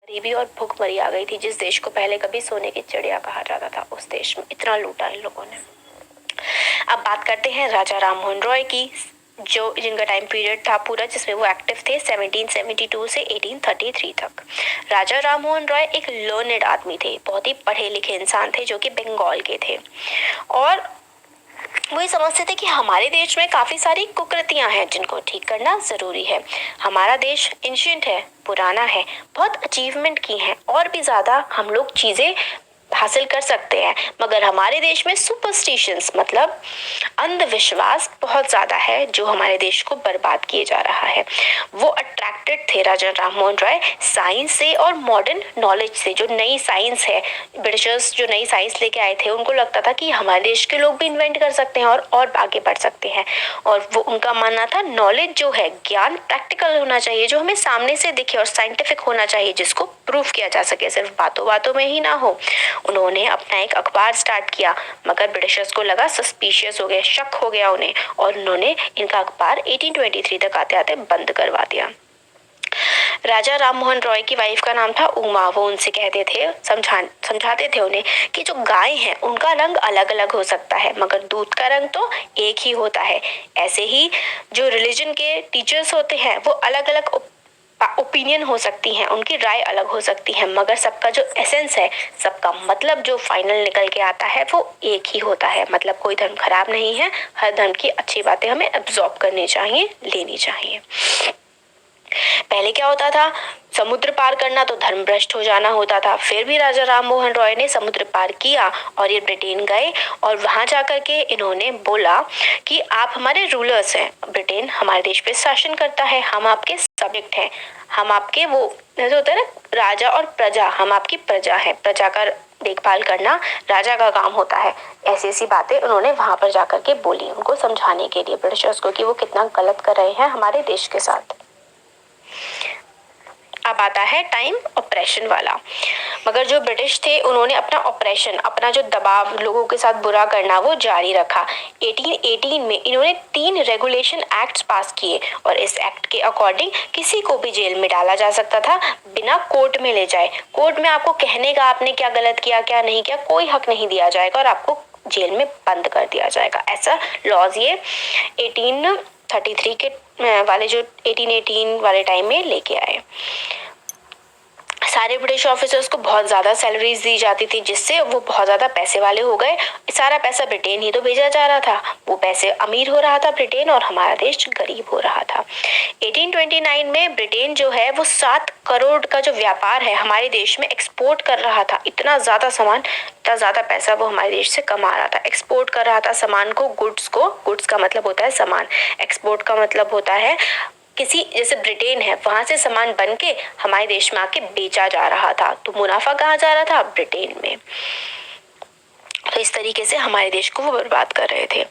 गरीबी और भूखमरी आ गई थी। जिस देश को पहले कभी सोने की चिड़िया कहा जाता था, उस देश में इतना लूटा इन लोगों ने। अब बात करते हैं राजा राम मोहन रॉय की, जो जिनका टाइम पीरियड था पूरा जिसमें वो एक्टिव थे 1772 से 1833 तक। राजा राम मोहन रॉय एक लर्नेड आदमी थे, बहुत ही पढ़े लिखे इंसान थे, जो कि बंगाल के थे। और वो ये समझते थे कि हमारे देश में काफी सारी कुकृतियां हैं जिनको ठीक करना जरूरी है। हमारा देश एंशिएंट है, पुराना है, बहुत अचीवमेंट की हैं, और भी ज्यादा हम लोग चीजें हासिल कर सकते हैं, मगर हमारे देश में सुपरस्टिशंस मतलब अंधविश्वास बहुत ज्यादा है, जो हमारे देश को बर्बाद किए जा रहा है। वो अट्रैक्टेड थे राजा राम मोहन रॉय साइंस से और मॉडर्न नॉलेज से। जो नई साइंस है, ब्रिटिशर्स जो नई साइंस लेके आए थे, उनको लगता था कि हमारे देश के लोग भी इन्वेंट कर सकते हैं और आगे बढ़ सकते हैं। और वो उनका मानना था नॉलेज जो है, ज्ञान प्रैक्टिकल होना चाहिए, जो हमें सामने से दिखे, और साइंटिफिक होना चाहिए, जिसको प्रूफ किया जा सके, सिर्फ बातों बातों में ही ना हो। उन्होंने अपना एक अखबार स्टार्ट किया, मगर ब्रिटिशर्स को लगा सस्पिशियस हो गए, शक हो गया उन्हें, और उन्होंने इनका अखबार 1823 तक आते आते बंद करवा दिया। राजा राम मोहन रॉय की वाइफ का नाम था उमा। वो उनसे कहते थे, समझाते थे उन्हें कि जो गाय हैं उनका रंग अलग अलग हो सकता है, मगर दूध का रंग तो एक ही होता है। ऐसे ही जो रिलीजन के टीचर्स होते हैं वो अलग अलग ओपिनियन हो सकती हैं, उनकी राय अलग हो सकती है, मगर सबका जो एसेंस है, सबका मतलब जो फाइनल निकल के आता है वो एक ही होता है। मतलब कोई धर्म खराब नहीं है, हर धर्म की अच्छी बातें हमें एब्जॉर्ब करनी चाहिए, लेनी चाहिए। पहले क्या होता था, समुद्र पार करना तो धर्म भ्रष्ट हो जाना होता था। फिर भी राजा राम मोहन रॉय ने समुद्र पार किया और ये ब्रिटेन गए, और वहां जाकर के इन्होंने बोला कि आप हमारे रूलर्स हैं, ब्रिटेन हमारे देश पे शासन करता है, हम आपके सब्जेक्ट हैं, हम आपके वो जैसे होता है ना राजा और प्रजा, हम आपकी प्रजा है, प्रजा का देखभाल करना राजा का काम होता है। ऐसी ऐसी बातें उन्होंने वहां पर जाकर के बोली, उनको समझाने के लिए ब्रिटिशर्स को कि वो कितना गलत कर रहे हैं हमारे देश के साथ। अब आता है टाइम ऑपरेशन वाला। मगर जो ब्रिटिश थे उन्होंने अपना ऑपरेशन, अपना जो दबाव लोगों के साथ बुरा करना, वो जारी रखा। 1818 में इन्होंने 3 रेगुलेशन एक्ट्स पास किए, और इस एक्ट के अकॉर्डिंग किसी को भी जेल में डाला जा सकता था बिना कोर्ट में ले जाए। कोर्ट में आपको कहने का आपने क्या गलत किया क्या नहीं किया कोई हक नहीं दिया जाएगा, और आपको जेल में बंद कर दिया जाएगा। ऐसा लॉज ये 1833 के वाले जो 1818 वाले टाइम में लेके आए। सारे ब्रिटिश ऑफिसर्स को बहुत ज्यादा सैलरीज दी जाती थी, जिससे वो बहुत ज्यादा पैसे वाले हो गए। सारा पैसा ब्रिटेन ही तो भेजा जा रहा था, वो पैसे अमीर हो रहा था ब्रिटेन, और हमारा देश गरीब हो रहा था। 1829 में ब्रिटेन जो है वो 7 करोड़ का जो व्यापार है हमारे देश में एक्सपोर्ट कर रहा था। इतना ज्यादा सामान, इतना ज्यादा पैसा वो हमारे देश से कमा रहा था, एक्सपोर्ट कर रहा था सामान को, गुड्स का मतलब होता है सामान, एक्सपोर्ट का मतलब होता है किसी, जैसे ब्रिटेन है वहां से सामान बन के हमारे देश में आके बेचा जा रहा था, तो मुनाफा कहाँ जा रहा था, ब्रिटेन में। तो इस तरीके से हमारे देश को वो बर्बाद कर रहे थे।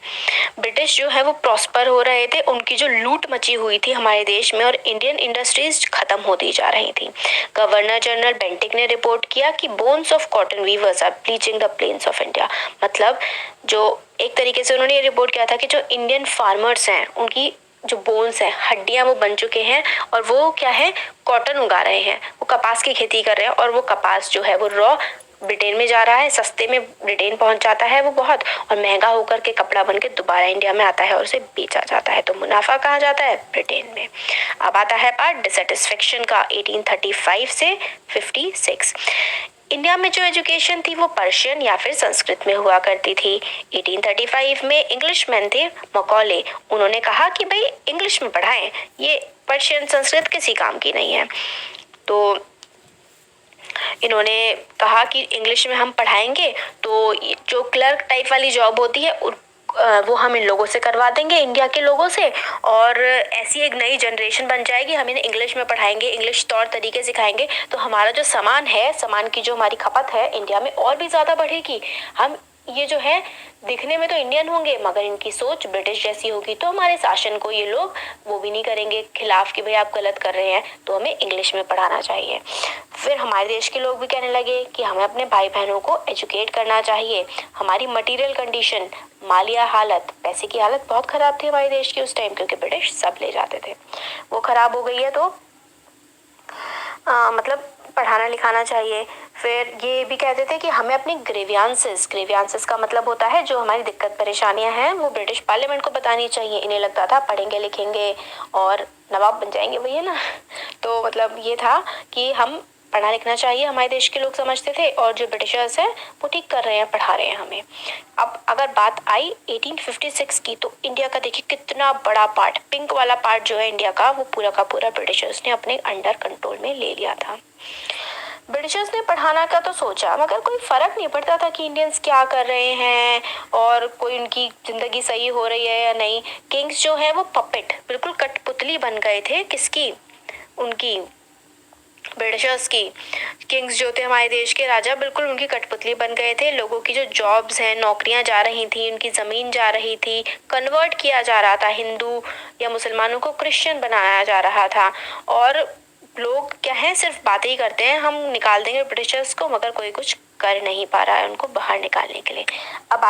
ब्रिटिश जो है वो प्रॉस्पर हो रहे थे, उनकी जो लूट मची हुई थी हमारे देश में, और इंडियन इंडस्ट्रीज खत्म होती जा रही थी। गवर्नर जनरल बेंटिक ने रिपोर्ट किया कि bones of cotton weavers are bleaching the plains of India. मतलब जो एक तरीके से उन्होंने ये रिपोर्ट किया था कि जो इंडियन फार्मर्स हैं उनकी जो बोन्स हैं, हड्डियां वो बन चुके हैं, और वो क्या है, कॉटन उगा रहे हैं, वो कपास की खेती कर रहे हैं, और वो कपास जो है वो रॉ ब्रिटेन में जा रहा है, सस्ते में ब्रिटेन पहुंच जाता है वो बहुत, और महंगा होकर के कपड़ा बन के दोबारा इंडिया में आता है और उसे बेचा जाता है। तो मुनाफा कहाँ जाता है, ब्रिटेन में। अब आता है पार्ट डिससेटिस्फेक्शन का, 1835 से 56। इंडिया में जो एजुकेशन थी वो पर्शियन या फिर संस्कृत में हुआ करती थी। 1835 में इंग्लिशमैन थे मकॉले, उन्होंने कहा कि भाई इंग्लिश में पढ़ाएं, ये पर्शियन संस्कृत किसी काम की नहीं है। तो इन्होंने कहा कि इंग्लिश में हम पढ़ाएंगे तो जो क्लर्क टाइप वाली जॉब होती है वो हम इन लोगों से करवा देंगे, इंडिया के लोगों से, और ऐसी एक नई जनरेशन बन जाएगी। हम इन्हें इंग्लिश में पढ़ाएंगे, इंग्लिश तौर तरीके सिखाएंगे, तो हमारा जो सामान है, सामान की जो हमारी खपत है इंडिया में और भी ज़्यादा बढ़ेगी। हम ये जो है दिखने में तो इंडियन होंगे, मगर इनकी सोच ब्रिटिश जैसी होगी, तो हमारे शासन को ये लोग वो भी नहीं करेंगे खिलाफ कि भाई आप गलत कर रहे हैं, तो हमें इंग्लिश में पढ़ाना चाहिए। फिर हमारे देश के लोग भी कहने लगे कि हमें अपने भाई बहनों को एजुकेट करना चाहिए। हमारी मटेरियल कंडीशन, मालिया हालत, पैसे की हालत बहुत खराब थी हमारे देश की उस टाइम, क्योंकि ब्रिटिश सब ले जाते थे, वो खराब हो गई है। तो मतलब पढ़ाना लिखाना चाहिए। फिर ये भी कहते थे कि हमें अपनी ग्रीवियांसेस का मतलब होता है जो हमारी दिक्कत परेशानियां हैं वो ब्रिटिश पार्लियामेंट को बतानी चाहिए। इन्हें लगता था पढ़ेंगे लिखेंगे और नवाब बन जाएंगे, वही है ना। तो मतलब ये था कि हम पढ़ना लिखना चाहिए, हमारे देश के लोग समझते थे, और जो ब्रिटिशर्स हैं वो ठीक कर रहे हैं, पढ़ा रहे हैं हमें। अब अगर बात आई 1856 की, तो इंडिया का देखिए कितना बड़ा पार्ट, पिंक वाला पार्ट जो है इंडिया का, वो पूरा का पूरा ब्रिटिशर्स ने अपने अंडर कंट्रोल में ले लिया था। ब्रिटिशर्स ने पढ़ाना का तो सोचा, मगर कोई फर्क नहीं पड़ता था कि इंडियंस क्या कर रहे हैं और कोई उनकी जिंदगी सही हो रही है या नहीं। किंग्स जो है वो पपेट, बिल्कुल कठपुतली बन गए थे। किसकी? उनकी, ब्रिटिशर्स की। किंग्स जो थे हमारे देश के राजा, बिल्कुल उनकी कठपुतली बन गए थे। लोगों की जो जॉब्स हैं, नौकरियां जा रही थी, उनकी जमीन जा रही थी, कन्वर्ट किया जा रहा था, हिंदू या मुसलमानों को क्रिश्चियन बनाया जा रहा था। और लोग क्या है, सिर्फ बातें ही करते हैं, हम निकाल देंगे ब्रिटिशर्स को, मगर कोई कुछ कर नहीं पा रहा है उनको बाहर निकालने के लिए। अब